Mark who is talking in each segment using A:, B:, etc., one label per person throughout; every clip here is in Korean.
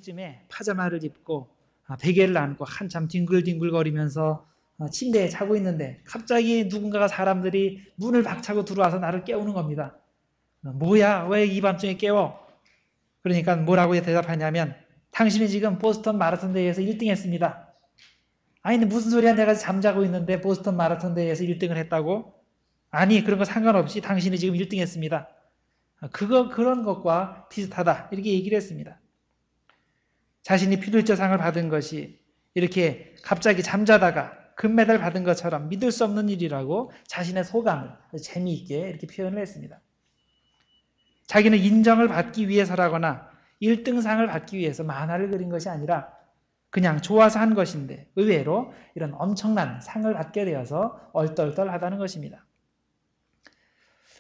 A: 시쯤에 파자마를 입고 베개를 안고 한참 뒹굴뒹굴거리면서 침대에 자고 있는데 갑자기 누군가가 사람들이 문을 박차고 들어와서 나를 깨우는 겁니다. 뭐야? 왜 이 밤중에 깨워? 그러니까 뭐라고 대답하냐면 당신이 지금 보스턴 마라톤 대회에서 1등 했습니다. 아니 무슨 소리야, 내가 잠자고 있는데 보스턴 마라톤 대회에서 1등을 했다고? 아니 그런 거 상관없이 당신이 지금 1등 했습니다. 그런 것과 비슷하다 이렇게 얘기를 했습니다. 자신이 퓰리처상을 받은 것이 이렇게 갑자기 잠자다가 금메달 받은 것처럼 믿을 수 없는 일이라고 자신의 소감을 재미있게 이렇게 표현을 했습니다. 자기는 인정을 받기 위해서라거나 1등상을 받기 위해서 만화를 그린 것이 아니라 그냥 좋아서 한 것인데 의외로 이런 엄청난 상을 받게 되어서 얼떨떨하다는 것입니다.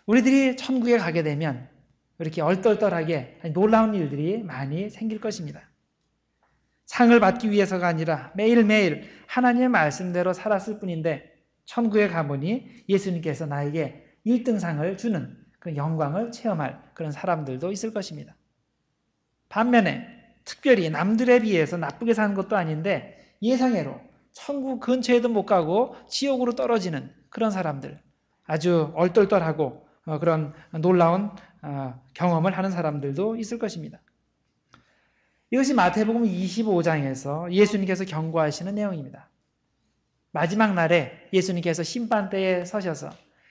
A: 우리들이 천국에 가게 되면 이렇게 얼떨떨하게 놀라운 일들이 많이 생길 것입니다. 상을 받기 위해서가 아니라 매일매일 하나님의 말씀대로 살았을 뿐인데 천국에 가보니 예수님께서 나에게 1등상을 주는 그런 영광을 체험할 그런 사람들도 있을 것입니다. 반면에 특별히 남들에 비해서 나쁘게 사는 것도 아닌데 예상외로 천국 근처에도 못 가고 지옥으로 떨어지는 그런 사람들, 아주 얼떨떨하고 그런 놀라운 경험을 하는 사람들도 있을 것입니다. 이것이 마태복음 25장에서 예수님께서 경고하시는 내용입니다. 마지막 날에 예수님께서 심판대에 서셔서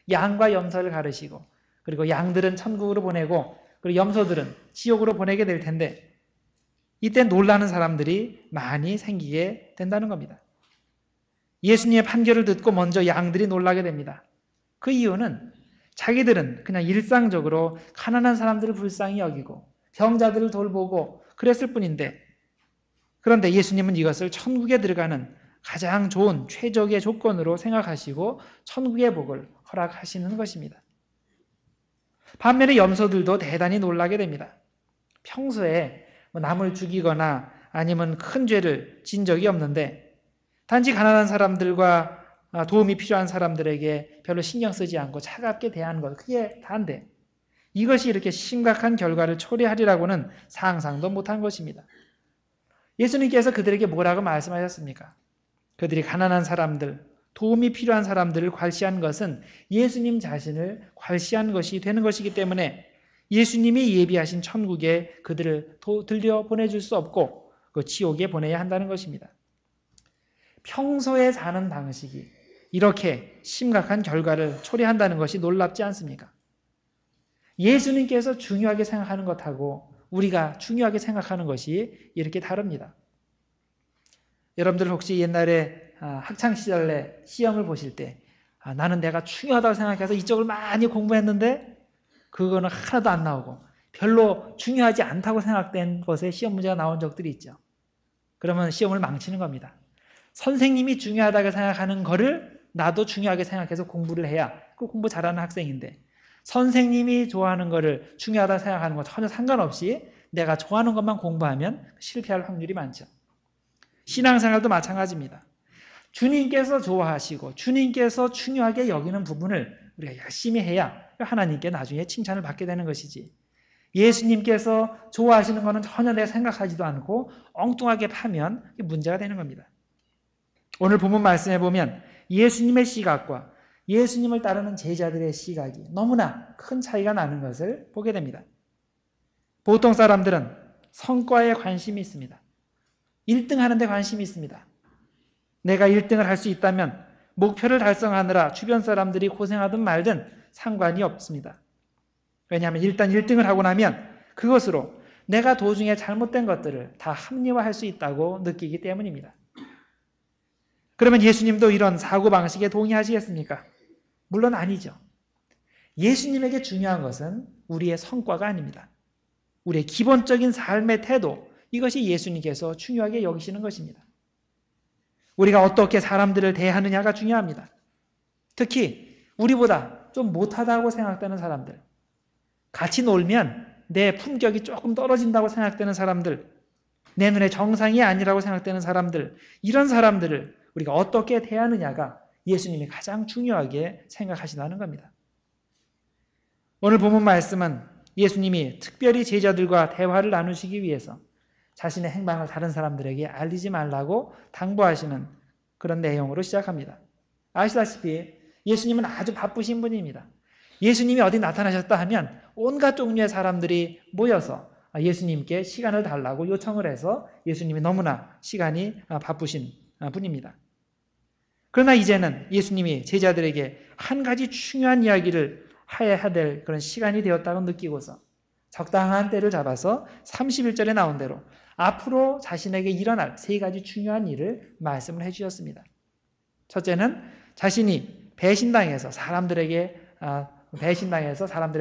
A: 양과 염소를 가르시고 그리고 양들은 천국으로 보내고 그리고 염소들은 지옥으로 보내게 될 텐데 이때 놀라는 사람들이 많이 생기게 된다는 겁니다. 예수님의 판결을 듣고 먼저 양들이 놀라게 됩니다. 그 이유는 자기들은 그냥 일상적으로 가난한 사람들을 불쌍히 여기고 병자들을 돌보고 그랬을 뿐인데 그런데 예수님은 이것을 천국에 들어가는 가장 좋은 최적의 조건으로 생각하시고 천국의 복을 허락하시는 것입니다. 반면에 염소들도 대단히 놀라게 됩니다. 평소에 남을 죽이거나 아니면 큰 죄를 진 적이 없는데 단지 가난한 사람들과 도움이 필요한 사람들에게 별로 신경 쓰지 않고 차갑게 대하는 것, 그게 다인데 이것이 이렇게 심각한 결과를 초래하리라고는 상상도 못한 것입니다. 예수님께서 그들에게 뭐라고 말씀하셨습니까? 그들이 가난한 사람들, 도움이 필요한 사람들을 괄시한 것은 예수님 자신을 괄시한 것이 되는 것이기 때문에 예수님이 예비하신 천국에 그들을 들려보내줄 수 없고 그 지옥에 보내야 한다는 것입니다. 평소에 사는 방식이 이렇게 심각한 결과를 초래한다는 것이 놀랍지 않습니까? 예수님께서 중요하게 생각하는 것하고 우리가 중요하게 생각하는 것이 이렇게 다릅니다. 여러분들 혹시 옛날에 학창시절에 시험을 보실 때 나는 내가 중요하다고 생각해서 이쪽을 많이 공부했는데 그거는 하나도 안 나오고 별로 중요하지 않다고 생각된 것에 시험 문제가 나온 적들이 있죠. 그러면 시험을 망치는 겁니다. 선생님이 중요하다고 생각하는 거를 나도 중요하게 생각해서 공부를 해야 그 공부 잘하는 학생인데 선생님이 좋아하는 거를 중요하다고 생각하는 거 전혀 상관없이 내가 좋아하는 것만 공부하면 실패할 확률이 많죠. 신앙생활도 마찬가지입니다. 주님께서 좋아하시고 주님께서 중요하게 여기는 부분을 우리가 열심히 해야 하나님께 나중에 칭찬을 받게 되는 것이지 예수님께서 좋아하시는 것은 전혀 내가 생각하지도 않고 엉뚱하게 파면 문제가 되는 겁니다. 오늘 본문 말씀해 보면 예수님의 시각과 예수님을 따르는 제자들의 시각이 너무나 큰 차이가 나는 것을 보게 됩니다. 보통 사람들은 성과에 관심이 있습니다. 1등 하는 데 관심이 있습니다. 내가 1등을 할 수 있다면 목표를 달성하느라 주변 사람들이 고생하든 말든 상관이 없습니다. 왜냐하면 일단 1등을 하고 나면 그것으로 내가 도중에 잘못된 것들을 다 합리화할 수 있다고 느끼기 때문입니다. 그러면 예수님도 이런 사고방식에 동의하시겠습니까? 물론 아니죠. 예수님에게 중요한 것은 우리의 성과가 아닙니다. 우리의 기본적인 삶의 태도, 이것이 예수님께서 중요하게 여기시는 것입니다. 우리가 어떻게 사람들을 대하느냐가 중요합니다. 특히 우리보다 좀 못하다고 생각되는 사람들, 같이 놀면 내 품격이 조금 떨어진다고 생각되는 사람들, 내 눈에 정상이 아니라고 생각되는 사람들, 이런 사람들을 우리가 어떻게 대하느냐가 예수님이 가장 중요하게 생각하신다는 겁니다. 오늘 본문 말씀은 예수님이 특별히 제자들과 대화를 나누시기 위해서 자신의 행방을 다른 사람들에게 알리지 말라고 당부하시는 그런 내용으로 시작합니다. 아시다시피 예수님은 아주 바쁘신 분입니다. 예수님이 어디 나타나셨다 하면 온갖 종류의 사람들이 모여서 예수님께 시간을 달라고 요청을 해서 예수님이 너무나 시간이 바쁘신 분입니다. 그러나 이제는 예수님이 제자들에게 한 가지 중요한 이야기를 해야 될 그런 시간이 되었다고 느끼고서 적당한 때를 잡아서 31절에 나온 대로 앞으로 자신에게 일어날 세 가지 중요한 일을 말씀을 해주셨습니다. 첫째는 자신이 배신당해서 사람들의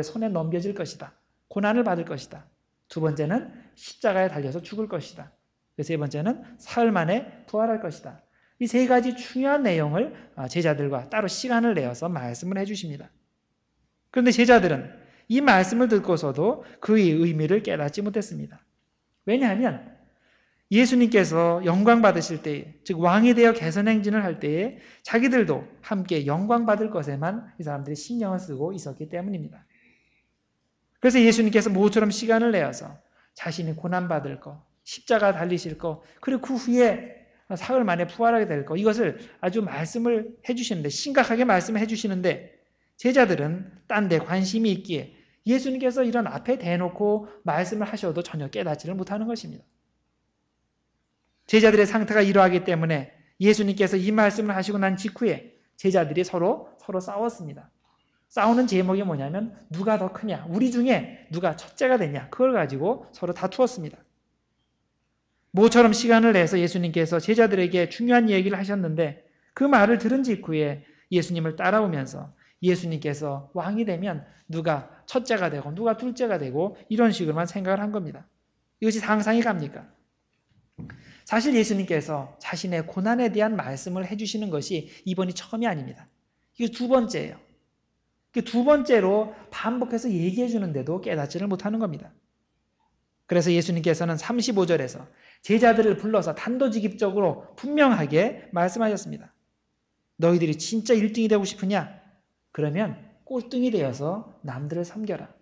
A: 손에 넘겨질 것이다. 고난을 받을 것이다. 두 번째는 십자가에 달려서 죽을 것이다. 세 번째는 사흘 만에 부활할 것이다. 이 세 가지 중요한 내용을 제자들과 따로 시간을 내어서 말씀을 해주십니다. 그런데 제자들은 이 말씀을 듣고서도 그의 의미를 깨닫지 못했습니다. 왜냐하면 예수님께서 영광 받으실 때, 즉 왕이 되어 개선행진을 할 때에 자기들도 함께 영광 받을 것에만 이 사람들이 신경을 쓰고 있었기 때문입니다. 그래서 예수님께서 모처럼 시간을 내어서 자신이 고난받을 것, 십자가 달리실 것, 그리고 그 후에 사흘 만에 부활하게 될 것, 이것을 아주 말씀을 해주시는데, 심각하게 말씀을 해주시는데 제자들은 딴 데 관심이 있기에 예수님께서 이런 앞에 대놓고 말씀을 하셔도 전혀 깨닫지를 못하는 것입니다. 제자들의 상태가 이러하기 때문에 예수님께서 이 말씀을 하시고 난 직후에 제자들이 서로 싸웠습니다. 싸우는 제목이 뭐냐면 누가 더 크냐, 우리 중에 누가 첫째가 되냐, 그걸 가지고 서로 다투었습니다. 모처럼 시간을 내서 예수님께서 제자들에게 중요한 얘기를 하셨는데 그 말을 들은 직후에 예수님을 따라오면서 예수님께서 왕이 되면 누가 첫째가 되고 누가 둘째가 되고 이런 식으로만 생각을 한 겁니다. 이것이 상상이 갑니까? 사실 예수님께서 자신의 고난에 대한 말씀을 해주시는 것이 이번이 처음이 아닙니다. 이게 두 번째예요. 두 번째로 반복해서 얘기해 주는데도 깨닫지를 못하는 겁니다. 그래서 예수님께서는 35절에서 제자들을 불러서 단도직입적으로 분명하게 말씀하셨습니다. 너희들이 진짜 1등이 되고 싶으냐? 그러면 꼴등이 되어서 남들을 섬겨라.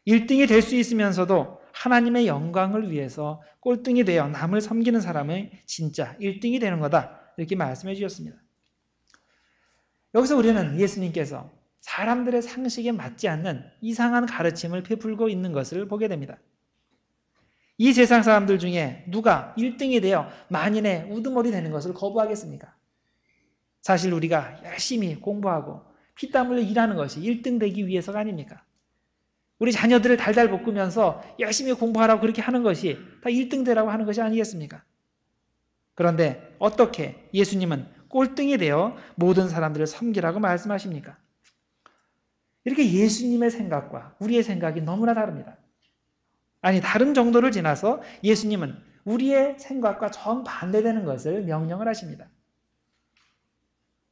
A: 1등이 될 수 있으면서도 하나님의 영광을 위해서 꼴등이 되어 남을 섬기는 사람은 진짜 1등이 되는 거다. 이렇게 말씀해 주셨습니다. 여기서 우리는 예수님께서 사람들의 상식에 맞지 않는 이상한 가르침을 베풀고 있는 것을 보게 됩니다. 이 세상 사람들 중에 누가 1등이 되어 만인의 우두머리 되는 것을 거부하겠습니까? 사실 우리가 열심히 공부하고 피땀 흘려 일하는 것이 1등 되기 위해서가 아닙니까? 우리 자녀들을 달달 볶으면서 열심히 공부하라고 그렇게 하는 것이 다 1등 되라고 하는 것이 아니겠습니까? 그런데 어떻게 예수님은 꼴등이 되어 모든 사람들을 섬기라고 말씀하십니까? 이렇게 예수님의 생각과 우리의 생각이 너무나 다릅니다. 아니, 다른 정도를 지나서 예수님은 우리의 생각과 정반대되는 것을 명령을 하십니다.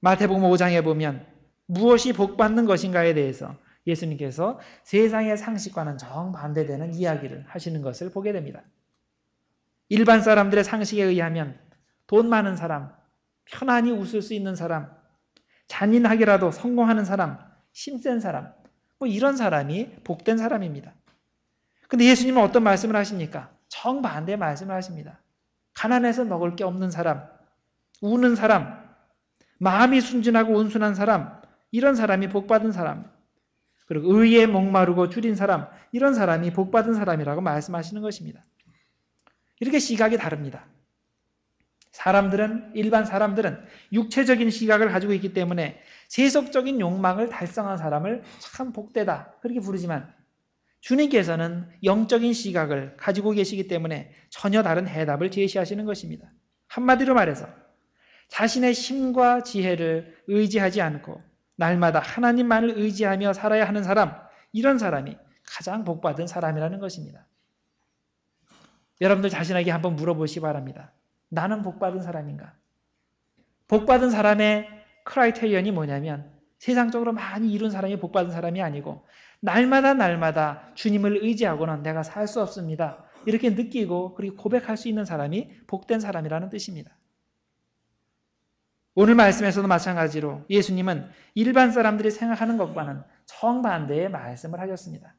A: 마태복음 5장에 보면 무엇이 복받는 것인가에 대해서 예수님께서 세상의 상식과는 정반대되는 이야기를 하시는 것을 보게 됩니다. 일반 사람들의 상식에 의하면 돈 많은 사람, 편안히 웃을 수 있는 사람, 잔인하게라도 성공하는 사람, 힘센 사람, 이런 사람이 복된 사람입니다. 근데 예수님은 어떤 말씀을 하십니까? 정반대의 말씀을 하십니다. 가난해서 먹을 게 없는 사람, 우는 사람, 마음이 순진하고 온순한 사람, 이런 사람이 복받은 사람, 그리고 의에 목마르고 줄인 사람, 이런 사람이 복받은 사람이라고 말씀하시는 것입니다. 이렇게 시각이 다릅니다. 일반 사람들은 육체적인 시각을 가지고 있기 때문에 세속적인 욕망을 달성한 사람을 참 복되다, 그렇게 부르지만 주님께서는 영적인 시각을 가지고 계시기 때문에 전혀 다른 해답을 제시하시는 것입니다. 한마디로 말해서 자신의 힘과 지혜를 의지하지 않고 날마다 하나님만을 의지하며 살아야 하는 사람, 이런 사람이 가장 복받은 사람이라는 것입니다. 여러분들 자신에게 한번 물어보시기 바랍니다. 나는 복받은 사람인가? 복받은 사람의 크라이테리언이 뭐냐면 세상적으로 많이 이룬 사람이 복받은 사람이 아니고 날마다 주님을 의지하고는 내가 살 수 없습니다. 이렇게 느끼고 그리고 고백할 수 있는 사람이 복된 사람이라는 뜻입니다. 오늘 말씀에서도 마찬가지로 예수님은 일반 사람들이 생각하는 것과는 정반대의 말씀을 하셨습니다.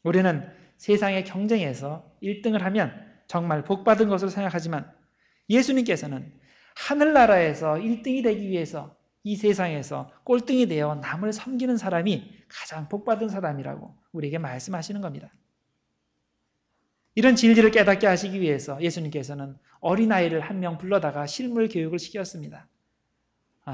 A: 우리는 세상의 경쟁에서 1등을 하면 정말 복받은 것으로 생각하지만 예수님께서는 하늘나라에서 1등이 되기 위해서 이 세상에서 꼴등이 되어 남을 섬기는 사람이 가장 복받은 사람이라고 우리에게 말씀하시는 겁니다. 이런 진리를 깨닫게 하시기 위해서 예수님께서는 어린아이를 한 명 불러다가 실물 교육을 시켰습니다.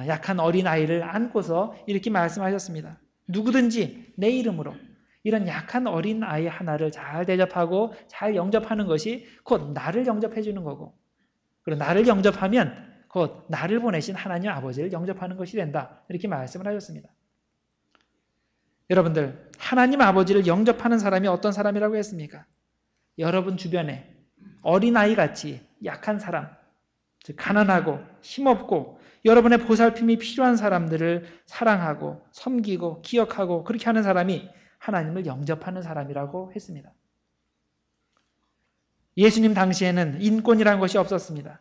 A: 약한 어린아이를 안고서 이렇게 말씀하셨습니다. 누구든지 내 이름으로 이런 약한 어린아이 하나를 잘 대접하고 잘 영접하는 것이 곧 나를 영접해 주는 거고, 그리고 나를 영접하면 곧 나를 보내신 하나님 아버지를 영접하는 것이 된다. 이렇게 말씀을 하셨습니다. 여러분들, 하나님 아버지를 영접하는 사람이 어떤 사람이라고 했습니까? 여러분 주변에 어린아이같이 약한 사람, 즉 가난하고 힘없고 여러분의 보살핌이 필요한 사람들을 사랑하고 섬기고 기억하고 그렇게 하는 사람이 하나님을 영접하는 사람이라고 했습니다. 예수님 당시에는 인권이라는 것이 없었습니다.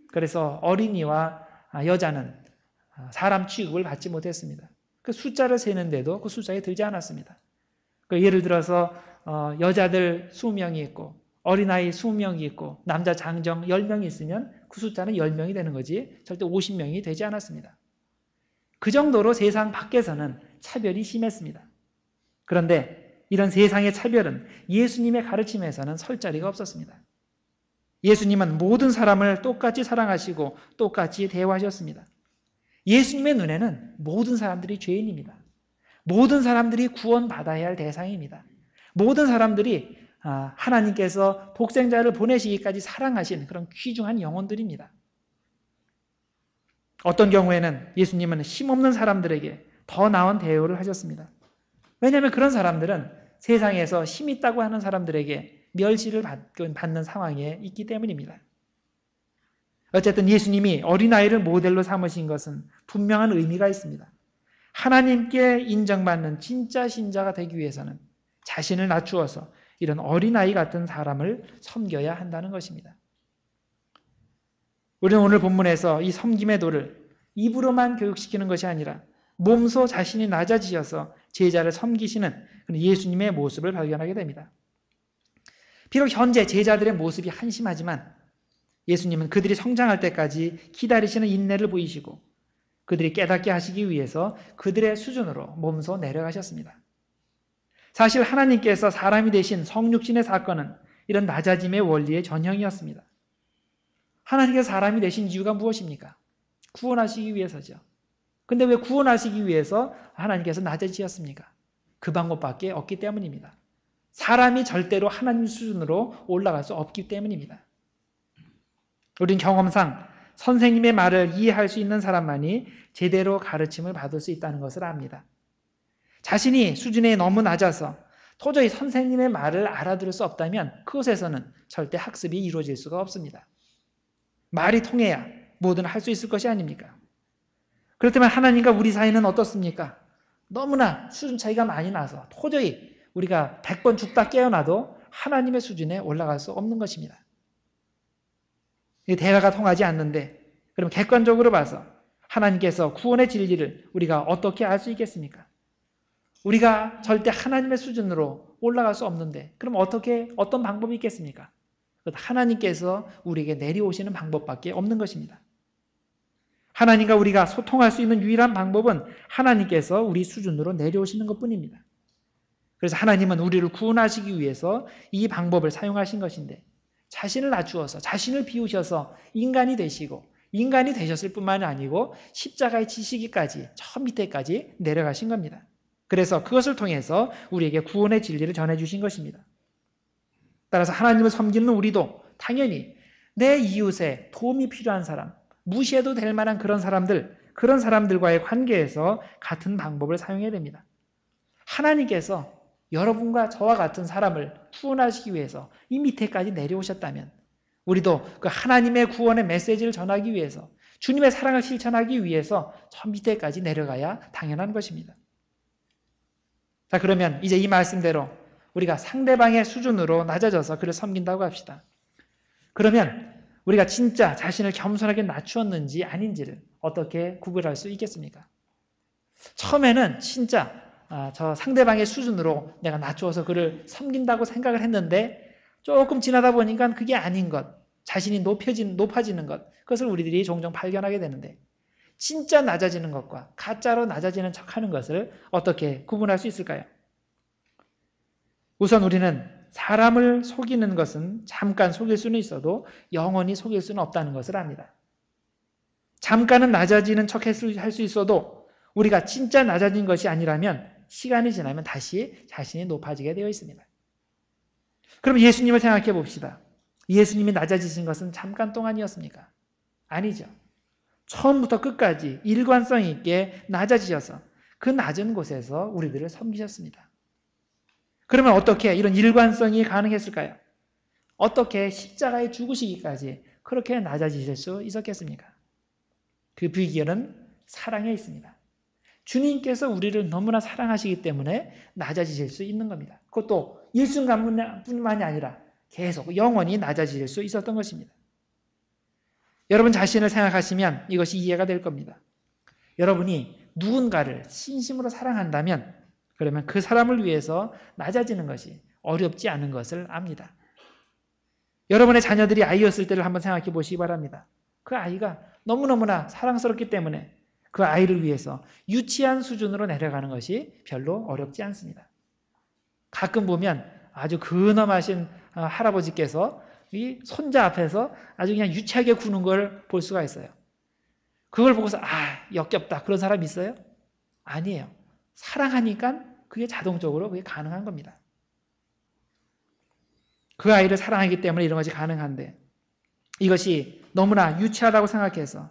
A: 그래서 어린이와 여자는 사람 취급을 받지 못했습니다. 그 숫자를 세는데도 그 숫자에 들지 않았습니다. 예를 들어서 여자들 20명이 있고 어린아이 20명이 있고 남자 장정 10명이 있으면 그 숫자는 10명이 되는 거지 절대 50명이 되지 않았습니다. 그 정도로 세상 밖에서는 차별이 심했습니다. 그런데 이런 세상의 차별은 예수님의 가르침에서는 설 자리가 없었습니다. 예수님은 모든 사람을 똑같이 사랑하시고 똑같이 대우하셨습니다. 예수님의 눈에는 모든 사람들이 죄인입니다. 모든 사람들이 구원받아야 할 대상입니다. 모든 사람들이 하나님께서 독생자를 보내시기까지 사랑하신 그런 귀중한 영혼들입니다. 어떤 경우에는 예수님은 힘없는 사람들에게 더 나은 대우를 하셨습니다. 왜냐하면 그런 사람들은 세상에서 힘 있다고 하는 사람들에게 멸시를 받는 상황에 있기 때문입니다. 어쨌든 예수님이 어린아이를 모델로 삼으신 것은 분명한 의미가 있습니다. 하나님께 인정받는 진짜 신자가 되기 위해서는 자신을 낮추어서 이런 어린아이 같은 사람을 섬겨야 한다는 것입니다. 우리는 오늘 본문에서 이 섬김의 도를 입으로만 교육시키는 것이 아니라 몸소 자신이 낮아지셔서 제자를 섬기시는 예수님의 모습을 발견하게 됩니다. 비록 현재 제자들의 모습이 한심하지만 예수님은 그들이 성장할 때까지 기다리시는 인내를 보이시고 그들이 깨닫게 하시기 위해서 그들의 수준으로 몸소 내려가셨습니다. 사실 하나님께서 사람이 되신 성육신의 사건은 이런 낮아짐의 원리의 전형이었습니다. 하나님께서 사람이 되신 이유가 무엇입니까? 구원하시기 위해서죠. 근데 왜 구원하시기 위해서 하나님께서 낮아지셨습니까? 그 방법밖에 없기 때문입니다. 사람이 절대로 하나님 수준으로 올라갈 수 없기 때문입니다. 우린 경험상 선생님의 말을 이해할 수 있는 사람만이 제대로 가르침을 받을 수 있다는 것을 압니다. 자신이 수준이 너무 낮아서 도저히 선생님의 말을 알아들을 수 없다면 그곳에서는 절대 학습이 이루어질 수가 없습니다. 말이 통해야 뭐든 할 수 있을 것이 아닙니까? 그렇다면 하나님과 우리 사이는 어떻습니까? 너무나 수준 차이가 많이 나서 도저히 우리가 100번 죽다 깨어나도 하나님의 수준에 올라갈 수 없는 것입니다. 대화가 통하지 않는데 그럼 객관적으로 봐서 하나님께서 구원의 진리를 우리가 어떻게 알 수 있겠습니까? 우리가 절대 하나님의 수준으로 올라갈 수 없는데 그럼 어떤 방법이 있겠습니까? 하나님께서 우리에게 내려오시는 방법밖에 없는 것입니다. 하나님과 우리가 소통할 수 있는 유일한 방법은 하나님께서 우리 수준으로 내려오시는 것뿐입니다. 그래서 하나님은 우리를 구원하시기 위해서 이 방법을 사용하신 것인데 자신을 낮추어서 자신을 비우셔서 인간이 되시고 인간이 되셨을 뿐만 아니고 십자가에 지시기까지 저 밑에까지 내려가신 겁니다. 그래서 그것을 통해서 우리에게 구원의 진리를 전해주신 것입니다. 따라서 하나님을 섬기는 우리도 당연히 내 이웃에 도움이 필요한 사람, 무시해도 될 만한 그런 사람들과의 관계에서 같은 방법을 사용해야 됩니다. 하나님께서 여러분과 저와 같은 사람을 구원하시기 위해서 이 밑에까지 내려오셨다면 우리도 그 하나님의 구원의 메시지를 전하기 위해서 주님의 사랑을 실천하기 위해서 저 밑에까지 내려가야 당연한 것입니다. 자, 그러면 이제 이 말씀대로 우리가 상대방의 수준으로 낮아져서 그를 섬긴다고 합시다. 그러면 우리가 진짜 자신을 겸손하게 낮추었는지 아닌지를 어떻게 구별할 수 있겠습니까? 처음에는 진짜 저 상대방의 수준으로 내가 낮추어서 그를 섬긴다고 생각을 했는데 조금 지나다 보니까 그게 아닌 것, 자신이 높아지는 것, 그것을 우리들이 종종 발견하게 되는데 진짜 낮아지는 것과 가짜로 낮아지는 척하는 것을 어떻게 구분할 수 있을까요? 우선 우리는 사람을 속이는 것은 잠깐 속일 수는 있어도 영원히 속일 수는 없다는 것을 압니다. 잠깐은 낮아지는 척 할 수 있어도 우리가 진짜 낮아진 것이 아니라면 시간이 지나면 다시 자신이 높아지게 되어 있습니다. 그럼 예수님을 생각해 봅시다. 예수님이 낮아지신 것은 잠깐 동안이었습니까? 아니죠. 처음부터 끝까지 일관성 있게 낮아지셔서 그 낮은 곳에서 우리들을 섬기셨습니다. 그러면 어떻게 이런 일관성이 가능했을까요? 어떻게 십자가에 죽으시기까지 그렇게 낮아지실 수 있었겠습니까? 그 비결은 사랑에 있습니다. 주님께서 우리를 너무나 사랑하시기 때문에 낮아지실 수 있는 겁니다. 그것도 일순간뿐만이 아니라 계속 영원히 낮아지실 수 있었던 것입니다. 여러분 자신을 생각하시면 이것이 이해가 될 겁니다. 여러분이 누군가를 진심으로 사랑한다면 그러면 그 사람을 위해서 낮아지는 것이 어렵지 않은 것을 압니다. 여러분의 자녀들이 아이였을 때를 한번 생각해 보시기 바랍니다. 그 아이가 너무너무나 사랑스럽기 때문에 그 아이를 위해서 유치한 수준으로 내려가는 것이 별로 어렵지 않습니다. 가끔 보면 아주 근엄하신 할아버지께서 이 손자 앞에서 아주 그냥 유치하게 구는 걸 볼 수가 있어요. 그걸 보고서 역겹다 그런 사람 있어요? 아니에요. 사랑하니까 그게 자동적으로 그게 가능한 겁니다. 그 아이를 사랑하기 때문에 이런 것이 가능한데 이것이 너무나 유치하다고 생각해서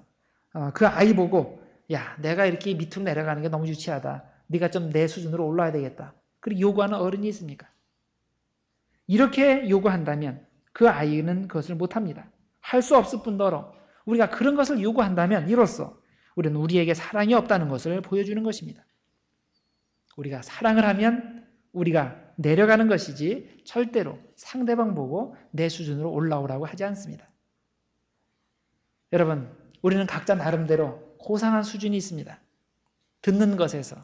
A: 그 아이 보고 야 내가 이렇게 밑으로 내려가는 게 너무 유치하다. 네가 좀 내 수준으로 올라와야 되겠다. 그렇게 요구하는 어른이 있습니까? 이렇게 요구한다면 그 아이는 그것을 못합니다. 할 수 없을 뿐더러 우리가 그런 것을 요구한다면 이로써 우리는 우리에게 사랑이 없다는 것을 보여주는 것입니다. 우리가 사랑을 하면 우리가 내려가는 것이지 절대로 상대방 보고 내 수준으로 올라오라고 하지 않습니다. 여러분, 우리는 각자 나름대로 고상한 수준이 있습니다. 듣는 것에서,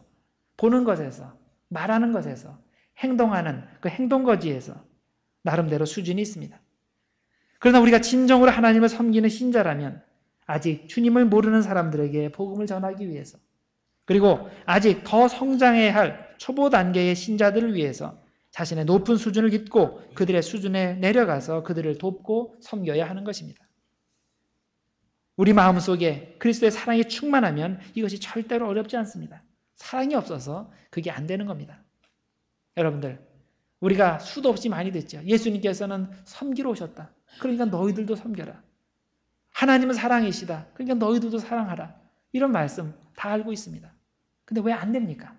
A: 보는 것에서, 말하는 것에서, 행동하는 그 행동거지에서 나름대로 수준이 있습니다. 그러나 우리가 진정으로 하나님을 섬기는 신자라면 아직 주님을 모르는 사람들에게 복음을 전하기 위해서 그리고 아직 더 성장해야 할 초보 단계의 신자들을 위해서 자신의 높은 수준을 딛고 그들의 수준에 내려가서 그들을 돕고 섬겨야 하는 것입니다. 우리 마음속에 그리스도의 사랑이 충만하면 이것이 절대로 어렵지 않습니다. 사랑이 없어서 그게 안 되는 겁니다. 여러분들, 우리가 수도 없이 많이 듣죠. 예수님께서는 섬기러 오셨다. 그러니까 너희들도 섬겨라. 하나님은 사랑이시다. 그러니까 너희들도 사랑하라. 이런 말씀 다 알고 있습니다. 근데 왜 안 됩니까?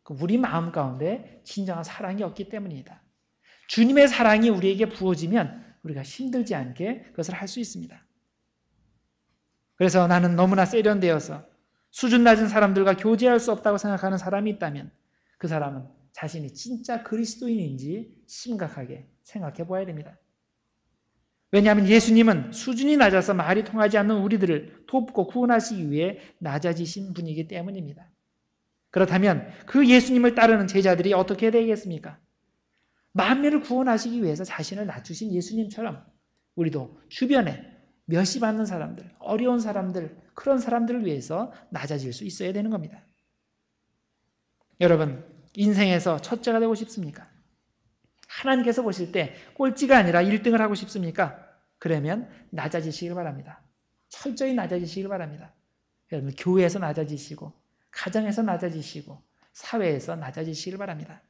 A: 우리 마음 가운데 진정한 사랑이 없기 때문입니다. 주님의 사랑이 우리에게 부어지면 우리가 힘들지 않게 그것을 할 수 있습니다. 그래서 나는 너무나 세련되어서 수준 낮은 사람들과 교제할 수 없다고 생각하는 사람이 있다면 그 사람은 자신이 진짜 그리스도인인지 심각하게 생각해 보아야 됩니다. 왜냐하면 예수님은 수준이 낮아서 말이 통하지 않는 우리들을 돕고 구원하시기 위해 낮아지신 분이기 때문입니다. 그렇다면 그 예수님을 따르는 제자들이 어떻게 되겠습니까? 만민을 구원하시기 위해서 자신을 낮추신 예수님처럼 우리도 주변에 멸시받는 사람들, 어려운 사람들, 그런 사람들을 위해서 낮아질 수 있어야 되는 겁니다. 여러분, 인생에서 첫째가 되고 싶습니까? 하나님께서 보실 때 꼴찌가 아니라 1등을 하고 싶습니까? 그러면 낮아지시길 바랍니다. 철저히 낮아지시길 바랍니다. 여러분, 교회에서 낮아지시고 가정에서 낮아지시고 사회에서 낮아지시길 바랍니다.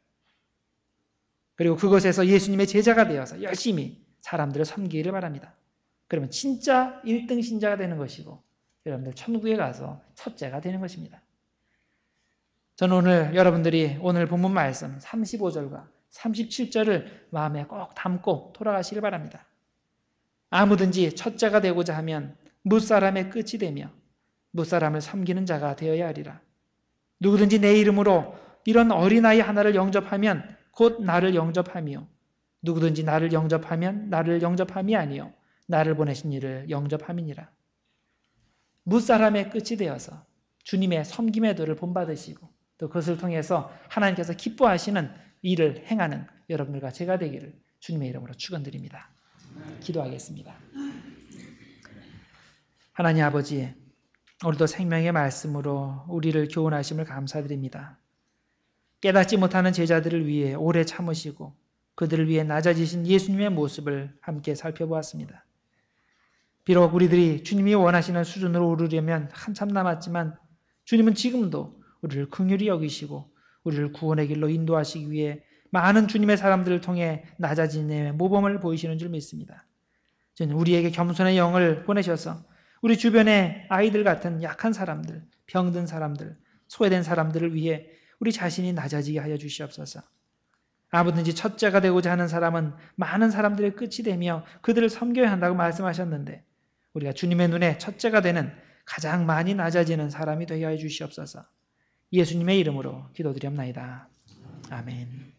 A: 그리고 그것에서 예수님의 제자가 되어서 열심히 사람들을 섬기기를 바랍니다. 그러면 진짜 1등 신자가 되는 것이고 여러분들 천국에 가서 첫째가 되는 것입니다. 저는 오늘 여러분들이 오늘 본문 말씀 35절과 37절을 마음에 꼭 담고 돌아가시길 바랍니다. 아무든지 첫째가 되고자 하면 무사람의 끝이 되며 무사람을 섬기는 자가 되어야 하리라. 누구든지 내 이름으로 이런 어린아이 하나를 영접하면 곧 나를 영접하며 누구든지 나를 영접하면 나를 영접함이 아니요 나를 보내신 이를 영접함이니라. 무사람의 끝이 되어서 주님의 섬김의 도를 본받으시고 또 그것을 통해서 하나님께서 기뻐하시는 일을 행하는 여러분들과 제가 되기를 주님의 이름으로 축원드립니다. 기도하겠습니다. 하나님 아버지, 오늘도 생명의 말씀으로 우리를 교훈하심을 감사드립니다. 깨닫지 못하는 제자들을 위해 오래 참으시고 그들을 위해 낮아지신 예수님의 모습을 함께 살펴보았습니다. 비록 우리들이 주님이 원하시는 수준으로 오르려면 한참 남았지만 주님은 지금도 우리를 긍휼히 여기시고 우리를 구원의 길로 인도하시기 위해 많은 주님의 사람들을 통해 낮아짐의 모범을 보이시는 줄 믿습니다. 저는 우리에게 겸손의 영을 보내셔서 우리 주변의 아이들 같은 약한 사람들, 병든 사람들, 소외된 사람들을 위해 우리 자신이 낮아지게 하여 주시옵소서. 아무든지 첫째가 되고자 하는 사람은 많은 사람들의 끝이 되며 그들을 섬겨야 한다고 말씀하셨는데 우리가 주님의 눈에 첫째가 되는 가장 많이 낮아지는 사람이 되게 하여 주시옵소서. 예수님의 이름으로 기도드렸나이다. 아멘.